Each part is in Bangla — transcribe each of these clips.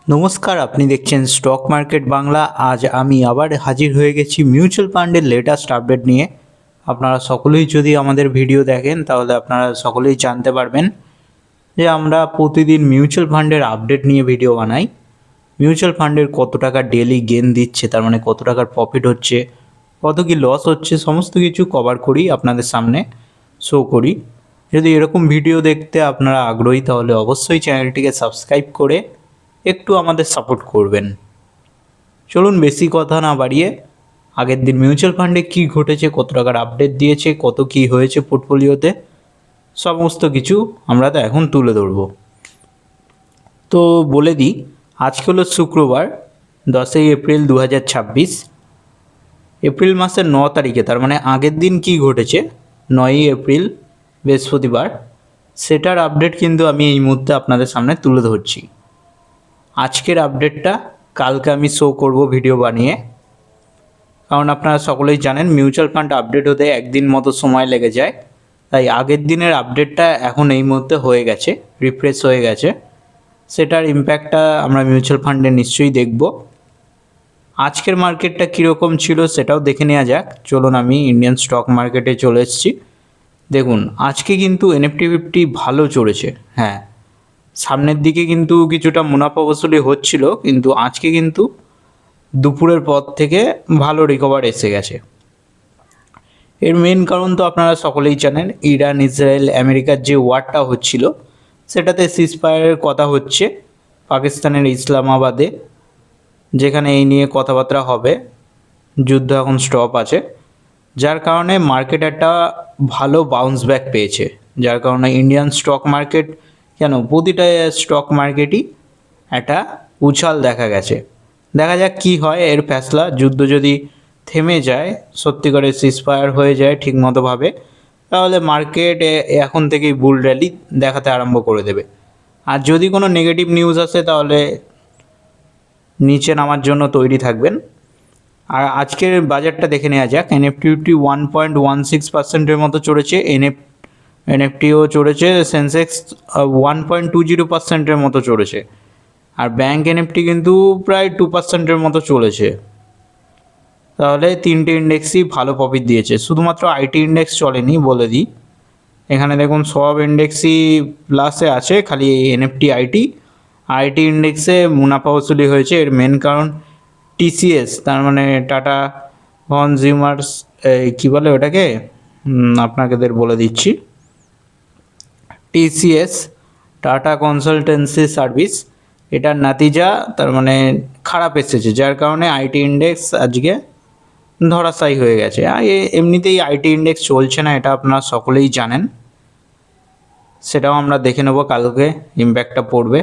নমস্কার, আপনি দেখছেন স্টক মার্কেট বাংলা। আজ আমি আবার হাজির হয়ে গেছি মিউচুয়াল ফান্ডের লেটেস্ট আপডেট নিয়ে। আপনারা সকলেই যদি আমাদের ভিডিও দেখেন তাহলে আপনারা সকলেই জানতে পারবেন যে আমরা প্রতিদিন মিউচুয়াল ফান্ডের আপডেট নিয়ে ভিডিও বানাই। মিউচুয়াল ফান্ডের কত টাকা ডেলি গেন দিচ্ছে, তার মানে কত টাকার প্রফিট হচ্ছে, কত কি লস হচ্ছে, সমস্ত কিছু কভার করি, আপনাদের সামনে শো করি। যদি এরকম ভিডিও দেখতে আপনারা আগ্রহী তাহলে অবশ্যই চ্যানেলটিকে সাবস্ক্রাইব করে একটু আমাদের সাপোর্ট করবেন। চলুন বেশি কথা না বাড়িয়ে আগের দিন মিউচুয়াল ফান্ডে কী ঘটেছে, কত টাকার আপডেট দিয়েছে, কত কী হয়েছে পোর্টফোলিওতে, সমস্ত কিছু আমরা তো এখন তুলে ধরব। তো বলে দিই, আজকে হলো শুক্রবার 10 এপ্রিল 2026। এপ্রিল মাসের 9 তারিখে, তার মানে আগের দিন কি ঘটেছে 9 এপ্রিল বৃহস্পতিবার, সেটার আপডেট কিন্তু আমি এই মুহূর্তে আপনাদের সামনে তুলে ধরছি। আজকের আপডেটটা কালকে আমি শো করব ভিডিও বানিয়ে, কারণ আপনারা সকলেই জানেন মিউচুয়াল ফান্ড আপডেট হতে একদিন মতো সময় লেগে যায়। তাই আগের দিনের আপডেটটা এখন এই মুহূর্তে হয়ে গেছে, রিফ্রেশ হয়ে গেছে, সেটার ইম্প্যাক্টটা আমরা মিউচুয়াল ফান্ডে নিশ্চয়ই দেখব। আজকের মার্কেটটা কীরকম ছিল সেটাও দেখে নেওয়া যাক। চলুন, আমি ইন্ডিয়ান স্টক মার্কেটে চলে এসেছি। দেখুন, আজকে কিন্তু নিফটি 50 ভালো চড়েছে। হ্যাঁ, সামনের দিকে কিন্তু কিছুটা মুনাফা বসুলি হচ্ছিল, কিন্তু আজকে কিন্তু দুপুরের পর থেকে ভালো রিকভার এসে গেছে। এর মেন কারণ তো আপনারা সকলেই জানেন, ইরান ইসরায়েল আমেরিকার যে ওয়ারটা হচ্ছিল সেটাতে সিজফায়ারের কথা হচ্ছে পাকিস্তানের ইসলামাবাদে, যেখানে এই নিয়ে কথাবার্তা হবে। যুদ্ধ এখন স্টপ আছে, যার কারণে মার্কেট একটা ভালো বাউন্স ব্যাক পেয়েছে, যার কারণে ইন্ডিয়ান স্টক মার্কেট কেন প্রতিটা স্টক মার্কেটই একটা উছাল দেখা গেছে। দেখা যাক কি হয় এর ফ্যাসলা। যুদ্ধ যদি থেমে যায়, সত্যি করে সিজফায়ার হয়ে যায় ঠিকমতোভাবে, তাহলে মার্কেট এখন থেকেই বুল র্যালি দেখাতে আরম্ভ করে দেবে। আর যদি কোনো নেগেটিভ নিউজ আসে তাহলে নিচে নামার জন্য তৈরি থাকবেন। আর আজকের বাজারটা দেখে নেওয়া যাক। এনএফটি 1.16% মতো চড়েছে, এনএফটিও চড়েছে, সেন্সেক্স 1.20% মতো চড়েছে, আর ব্যাঙ্ক এনএফটি কিন্তু প্রায় 2% মতো চলেছে। তাহলে তিনটে ইন্ডেক্সই ভালো প্রফিট দিয়েছে, শুধুমাত্র আইটি ইন্ডেক্স চলেনি বলে দিই। এখানে দেখুন সব ইন্ডেক্সই প্লাসে আছে, খালি এনএফটি আইটি ইন্ডেক্সে মুনাফা বসুলি হয়েছে। এর মেন কারণ টিসিএস, তার মানে টাটা কনজিউমার্স, কী বলে ওটাকে, আপনাদের বলে দিচ্ছি, টিসিএস টাটা কনসালটেন্সি সার্ভিস, এটার নাতিজা তার মানে খারাপ এসেছে, যার কারণে আইটি ইন্ডেক্স আজকে ধরাশায়ী হয়ে গেছে। আর এমনিতেই আইটি ইন্ডেক্স চলছে না, এটা আপনারা সকলেই জানেন, সেটাও আমরা দেখে নেব কালকে ইম্প্যাক্টটা পড়বে।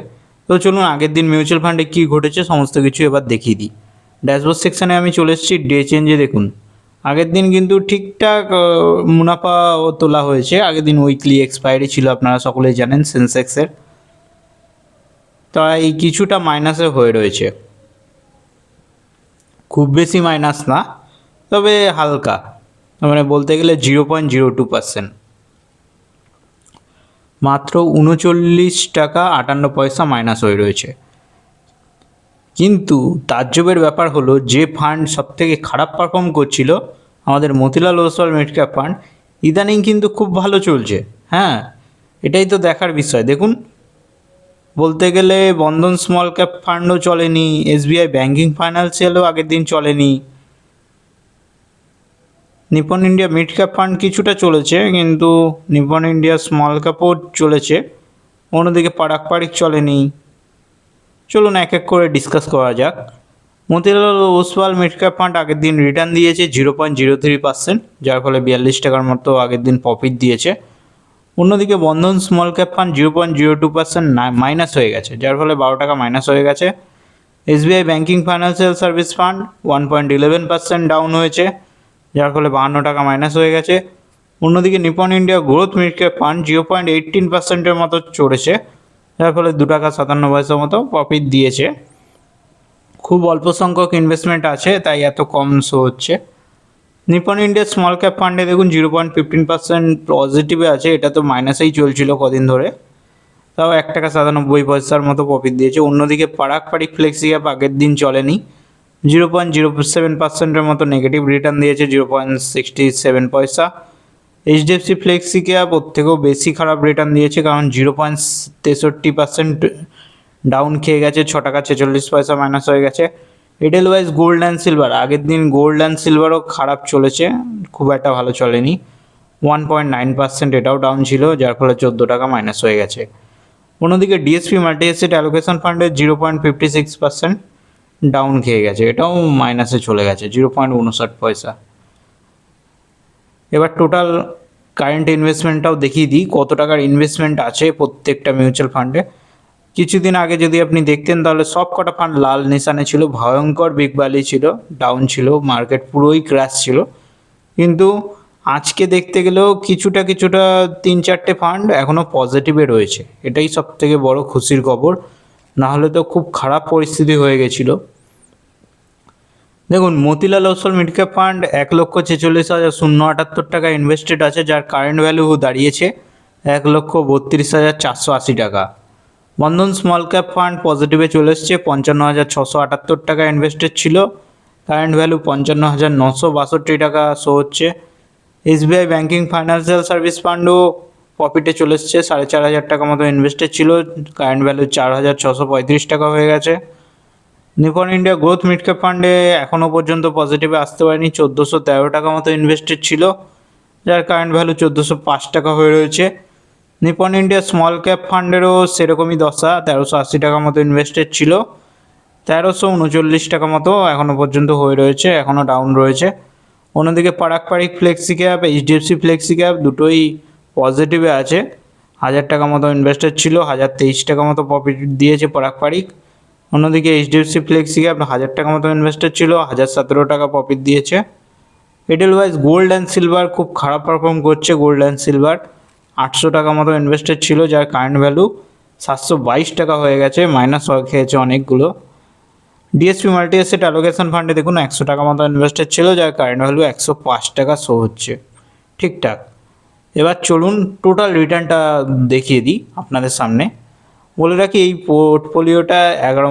তো চলুন আগের দিন মিউচুয়াল ফান্ডে কী ঘটেছে সমস্ত কিছু এবার দেখিয়ে দিই। ড্যাশবোর্ড সেকশানে আমি চলে এসেছি। ডে চেঞ্জে দেখুন, আগের দিন কিন্তু ঠিকঠাক মুনাফা তোলা হয়েছে। আগের দিন উইকলি এক্সপায়ারি ছিল, আপনারা সকলেই জানেন সেন্সেক্সের, তাই কিছুটা মাইনাসে হয়ে রয়েছে, খুব বেশি মাইনাস না, তবে হালকা, মানে বলতে গেলে 0.02%, মাত্র 39 টাকা 58 পয়সা মাইনাস হয়ে রয়েছে। কিন্তু তাজ্জবের ব্যাপার হলো, যে ফান্ড সবথেকে খারাপ পারফর্ম করছিল আমাদের Motilal Oswal mid cap fund, ইদানিং কিন্তু খুব ভালো চলছে। হ্যাঁ, এটাই তো দেখার বিষয়। দেখুন, বলতে গেলে বন্ধন স্মল ক্যাপ ফান্ডও চলেনি, এসবিআই ব্যাঙ্কিং ফাইন্যান্সিয়ালও আগের দিন চলেনি, Nipon India mid cap fund কিছুটা চলেছে, কিন্তু নিপন ইন্ডিয়া স্মল ক্যাপও চলেছে, অন্যদিকে পারাক চলেনি। চলুন এক এক করে ডিসকাস করা যাক। Motilal Oswal mid cap fund আগের দিন রিটার্ন দিয়েছে 0.03%, যার ফলে 42 টাকার মতো আগের দিন প্রফিট দিয়েছে। অন্যদিকে Bandhan small cap fund 0.02% minus হয়ে গেছে, যার ফলে 12 টাকা মাইনাস হয়ে গেছে। SBI banking financial service fund 1.11% down হয়েছে, যার ফলে 52 টাকা মাইনাস হয়ে গেছে। অন্যদিকে Nippon India growth mid cap fund 0.18%-এর মতো চড়েছে, যার ফলে 2 টাকা 57 পয়সা মতো প্রফিট দিয়েছে। খুব অল্প সংখ্যক ইনভেস্টমেন্ট আছে, তাই এত কম শো হচ্ছে। নিপন ইন্ডিয়া স্মল ক্যাপ ফান্ডে দেখুন 0.15% পজিটিভে আছে, এটা তো মাইনাসেই চলছিল কদিন ধরে। তাও 1 টাকা 97 পয়সার মতো প্রফিট দিয়েছে। অন্যদিকে পারাক পারিক ফ্লেক্সি ক্যাপ আগের দিন চলেনি, 0.07% মতো নেগেটিভ রিটার্ন দিয়েছে, 0.67 পয়সা। এইচডিএফসি ফ্লেক্সি ক্যাপ ওর থেকেও বেশি খারাপ রিটার্ন দিয়েছে, কারণ 0.63% ডাউন খেয়ে গেছে, 6 টাকা 46 পয়সা মাইনাস হয়ে গেছে। এডেলওয়াইজ গোল্ড অ্যান্ড সিলভার, আগের দিন গোল্ড অ্যান্ড সিলভারও খারাপ চলেছে, খুব একটা ভালো চলেনি, 1.9% এটাও ডাউন ছিল, যার ফলে 14 টাকা মাইনাস হয়ে গেছে। অন্যদিকে ডিএসপি মাল্টি অ্যাসেট অ্যালোকেশন ফান্ডের 0.56% ডাউন খেয়ে গেছে, এটাও মাইনাসে চলে গেছে, 0.59 পয়সা। এবার টোটাল কারেন্ট ইনভেস্টমেন্টটাও দেখিয়ে দিই, কত টাকার ইনভেস্টমেন্ট আছে প্রত্যেকটা মিউচুয়াল ফান্ডে। কিছুদিন আগে যদি আপনি দেখতেন তাহলে সব কটা ফান্ড লাল নিশানে ছিল, ভয়ঙ্কর বিগ ভ্যালি ছিল, ডাউন ছিল, মার্কেট পুরোই ক্র্যাশ ছিল। কিন্তু আজকে দেখতে গেলেও কিছুটা 3-4টে ফান্ড এখনও পজিটিভে রয়েছে, এটাই সব থেকে বড় খুশির খবর, নাহলে তো খুব খারাপ পরিস্থিতি হয়ে গেছিলো। দেখুন, Motilal Oswal mid cap fund 1,46,078 টাকা ইনভেস্টেড আছে, যার কারেন্ট ভ্যালু দাঁড়িয়েছে 1,32,480 টাকা। বন্ধন স্মল ক্যাপ ফান্ড পজিটিভে চলে এসছে, 55,678 টাকা ইনভেস্টেড ছিল, কারেন্ট ভ্যালু 55,962 টাকা শো হচ্ছে। এসবিআই ব্যাঙ্কিং ফাইন্যান্সিয়াল সার্ভিস ফান্ডও প্রফিটে চলে এসছে, 4,500 টাকা মতো ইনভেস্টেড ছিল, কারেন্ট ভ্যালু 4,635 টাকা হয়ে গেছে। Nipon India growth mid cap ফান্ডে এখনও পর্যন্ত পজিটিভে আসতে পারেনি, 1,413 টাকা মতো ইনভেস্টেড ছিল, যার কারেন্ট ভ্যালু 1,405 টাকা হয়ে রয়েছে। নিপন ইন্ডিয়া স্মল ক্যাপ ফান্ডেরও সেরকমই দশা, 1,380 টাকা মতো ইনভেস্টেড ছিল, 1,339 টাকা মতো এখনও পর্যন্ত হয়ে রয়েছে, এখনও ডাউন রয়েছে। অন্যদিকে Parag Parikh flexi cap, HDFC flexi cap দুটোই পজিটিভে আছে, 1,000 টাকা মতো ইনভেস্টেড ছিল, 1,023 টাকা মতো প্রফিট দিয়েছে পারাক পারিক। অন্যদিকে এইচডিএফসি ফ্লেক্সি ক্যাপ 1,000 টাকা মতো ইনভেস্টেড ছিল, 1,017 টাকা প্রফিট দিয়েছে। এডেলওয়াইজ গোল্ড অ্যান্ড সিলভার খুব খারাপ পারফর্ম করছে, গোল্ড অ্যান্ড সিলভার 800 টাকা মতো ইনভেস্টেড ছিল, যার কারেন্ট ভ্যালু 722 টাকা হয়ে গেছে, মাইনাস খেয়েছে অনেকগুলো। ডিএসপি মাল্টি অ্যাসেট অ্যালোকেশন ফান্ডে দেখুন 100 টাকা মতো ইনভেস্টেড ছিল, যার কারেন্ট ভ্যালু 105 টাকা শো হচ্ছে, ঠিকঠাক। এবার চলুন টোটাল রিটার্নটা দেখিয়ে দিই আপনাদের সামনে। বলে রাখি, এই পোর্টফোলিওটা 11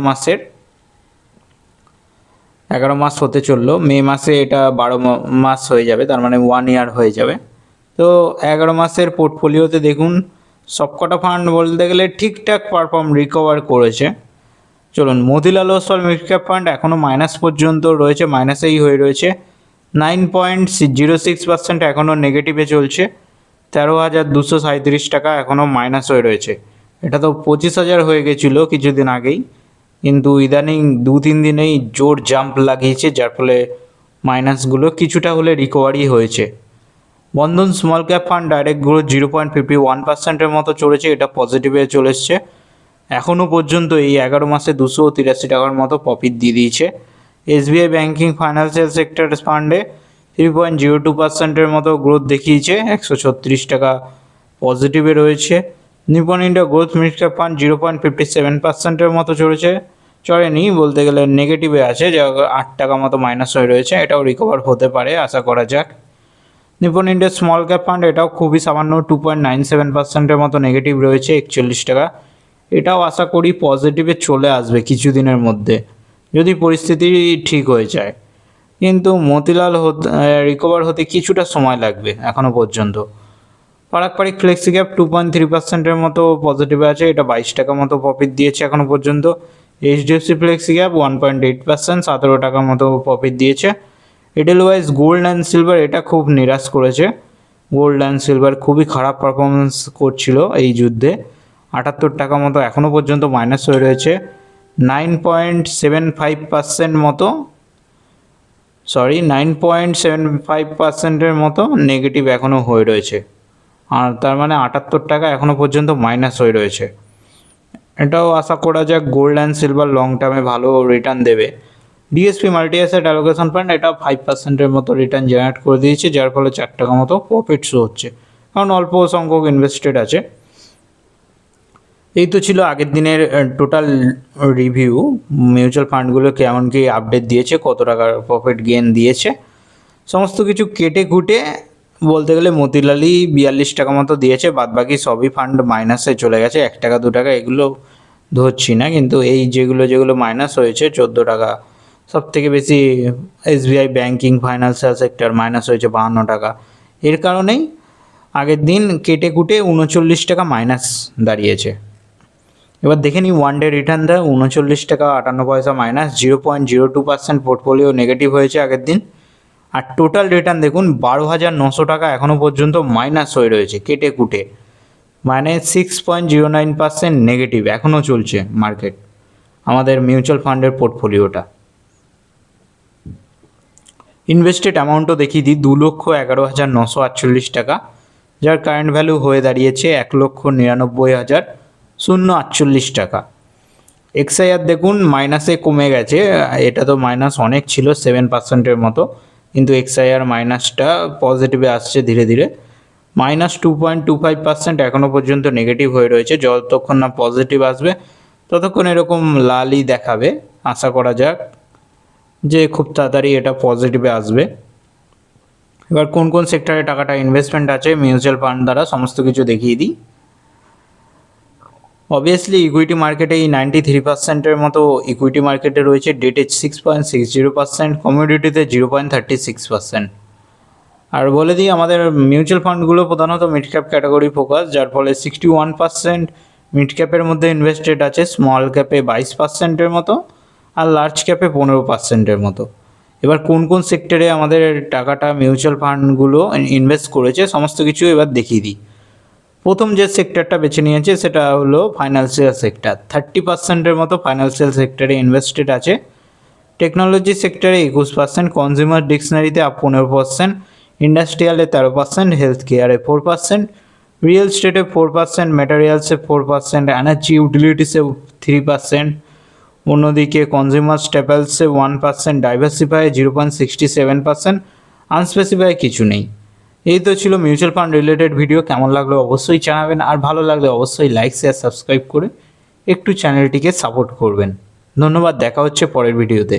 মাস হতে চললো, মে মাসে এটা 12 মাস হয়ে যাবে, তার মানে 1 ইয়ার হয়ে যাবে। তো 11 মাসের পোর্টফোলিওতে দেখুন সবকটা ফান্ড বলতে গেলে ঠিকঠাক রিকভার করেছে। চলুন, Motilal Oswal mid cap fund এখনও মাইনাস পর্যন্ত রয়েছে, মাইনাসেই হয়ে রয়েছে, 9.06% এখনও নেগেটিভে চলছে, 13,237 টাকা এখনও মাইনাস হয়ে রয়েছে। এটা তো 25,000 হয়ে গেছিলো কিছুদিন আগেই, কিন্তু ইদানিং 2-3 দিনেই জোর জাম্প লাগিয়েছে, যার ফলে মাইনাসগুলো কিছুটা হলে রিকভারি হয়েছে। Bandhan small cap fund direct growth 0.51%-এর মতো চলেছে, এটা পজিটিভে চলে এসছে, এখনও পর্যন্ত এই 11 মাসে 283 টাকার মতো প্রফিট দিয়ে দিয়েছে। এসবিআই ব্যাঙ্কিং ফাইন্যান্সিয়াল সেক্টর ফান্ডে 3.02%-এর মতো গ্রোথ দেখিয়েছে, 136 টাকা পজিটিভে রয়েছে। Nippon India growth mid cap fund 0.57%-এর মতো চড়েনি বলতে গেলে, নেগেটিভে আছে, যা 8 টাকা মতো মাইনাস হয়ে রয়েছে, এটাও রিকভার হতে পারে, আশা করা যাক। Nipon India small cap fund এটাও খুবই সামান্য 2.97%-এর মতো নেগেটিভ রয়েছে, 41 টাকা, এটাও আশা করি পজিটিভে চলে আসবে কিছুদিনের মধ্যে, যদি পরিস্থিতি ঠিক হয়ে যায়, কিন্তু মতিলাল রিকভার হতে কিছুটা সময় লাগবে এখনও পর্যন্ত। পারাক পারিক ফ্লেক্সি ক্যাপ 2.3%-এর মতো পজিটিভে আছে, এটা 22 টাকা মতো প্রফিট দিয়েছে এখনও পর্যন্ত। এইচডিএফসি ফ্লেক্সি ক্যাপ 1.8%, 17 টাকা মতো প্রফিট দিয়েছে। এডেলওয়াইজ গোল্ড অ্যান্ড সিলভার এটা খুব নিরাশ করেছে, গোল্ড অ্যান্ড সিলভার খুবই খারাপ পারফরমেন্স করছিল এই যুদ্ধে, 78 টাকা মতো এখনও পর্যন্ত মাইনাস হয়ে রয়েছে, 9.75%-এর মতো নেগেটিভ এখনও হয়ে রয়েছে, আর তার মানে 78 টাকা এখনও পর্যন্ত মাইনাস হয়ে রয়েছে। এটাও আশা করা যাক গোল্ড অ্যান্ড সিলভার লং টার্মে ভালো রিটার্ন দেবে। DSP multi asset allocation fund এটা 5%-এর মতো রিটার্ন জেনারেট করে দিয়েছে, যার ফলে 4 টাকা মতো প্রফিট শো হচ্ছে, কারণ অল্প সংখ্যক ইনভেস্টেড আছে। এই তো ছিল আগের দিনের টোটাল রিভিউ, মিউচুয়াল ফান্ডগুলো কেমন কি আপডেট দিয়েছে, কত টাকার প্রফিট গেইন দিয়েছে, সমস্ত কিছু কেটে কুটে বলতে গেলে মতিলালই 42 টাকা মতো দিয়েছে, বাদবাকি সবই ফান্ড মাইনাসে চলে গেছে। 1 টাকা 2 টাকা এগুলো ধরছি না, কিন্তু এই যেগুলো মাইনাস হয়েছে 14 টাকা, সব থেকে বেশি SBI banking financial sector minus হয়েছে 52 টাকা। এর কারণেই আগের দিন কেটে কুটে 39 টাকা মাইনাস দাঁড়িয়েছে। এবার দেখে নিই ওয়ান ডে রিটার্ন দেয় 39 টাকা 58 পয়সা মাইনাস, 0.02% পোর্টফোলিও নেগেটিভ হয়েছে আগের দিন। আর টোটাল রিটার্ন দেখুন 12,900 টাকা এখনও পর্যন্ত মাইনাস হয়ে রয়েছে কেটে কুটে, মানে 6.09% নেগেটিভ এখনও চলছে মার্কেট, আমাদের মিউচুয়াল ফান্ডের পোর্টফোলিওটা। ইনভেস্টেড অ্যামাউন্টও দেখিয়ে দিই, 2,11,948 টাকা, যার কারেন্ট ভ্যালু হয়ে দাঁড়িয়েছে 1,99,048 টাকা। এক্সআইআর দেখুন মাইনাসে কমে গেছে, এটা তো মাইনাস অনেক ছিল 7%-এর মতো, কিন্তু এক্সআইআর মাইনাসটা পজিটিভে আসছে ধীরে ধীরে, -2.25% এখনও পর্যন্ত নেগেটিভ হয়ে রয়েছে। যতক্ষণ না পজিটিভ আসবে ততক্ষণ এরকম লালই দেখাবে, আশা করা যাক যে খুব তাড়াতাড়ি এটা পজিটিভে আসবে। এবার কোন কোন সেক্টরে টাকাটা ইনভেস্টমেন্ট আছে মিউচুয়াল ফান্ড দ্বারা সমস্ত কিছু দেখিয়ে দিই। অবভিয়াসলি ইকুইটি মার্কেটে এই 93%-এর মতো ইকুইটি মার্কেটে রয়েছে, ডেটে 6.60%, কমিউডিটিতে 0.36%। আর বলে দিই আমাদের মিউচুয়াল ফান্ডগুলো প্রধানত মিড ক্যাপ ক্যাটাগরি ফোকাস, যার ফলে 61% মিড ক্যাপের মধ্যে ইনভেস্টেড আছে, স্মল ক্যাপে 22%-এর মতো, আর লার্জ ক্যাপে 15%-এর মতো। এবার কোন কোন সেক্টরে আমাদের টাকাটা মিউচুয়াল ফান্ডগুলো ইনভেস্ট করেছে সমস্ত কিছু এবার দেখিয়ে দিই। প্রথম যে সেক্টরটা বেছে নিয়েছে সেটা হলো ফাইন্যান্সিয়াল সেক্টর, 30%-এর মতো ফাইন্যান্সিয়াল সেক্টরে ইনভেস্টেড আছে। টেকনোলজি সেক্টরে 21%, কনজিউমার ডিকশনারিতে 15%, ইন্ডাস্ট্রিয়ালে 13%, হেলথ কেয়ারে 4%, রিয়েল স্টেটে 4%, ম্যাটেরিয়ালসে 4%, এনার্জি ইউটিলিটিসে 3%, অন্যদিকে কনজিউমার স্টেপলসে 1%, ডাইভার্সিফাই 0.67%, আনস্পেসিফাই কিছু নেই। এই তো ছিল মিউচুয়াল ফান্ড রিলেটেড ভিডিও। কেমন লাগলো অবশ্যই জানাবেন, আর ভালো লাগলে অবশ্যই লাইক শেয়ার সাবস্ক্রাইব করে একটু চ্যানেলটিকে সাপোর্ট করবেন। ধন্যবাদ, দেখা হচ্ছে পরের ভিডিওতে।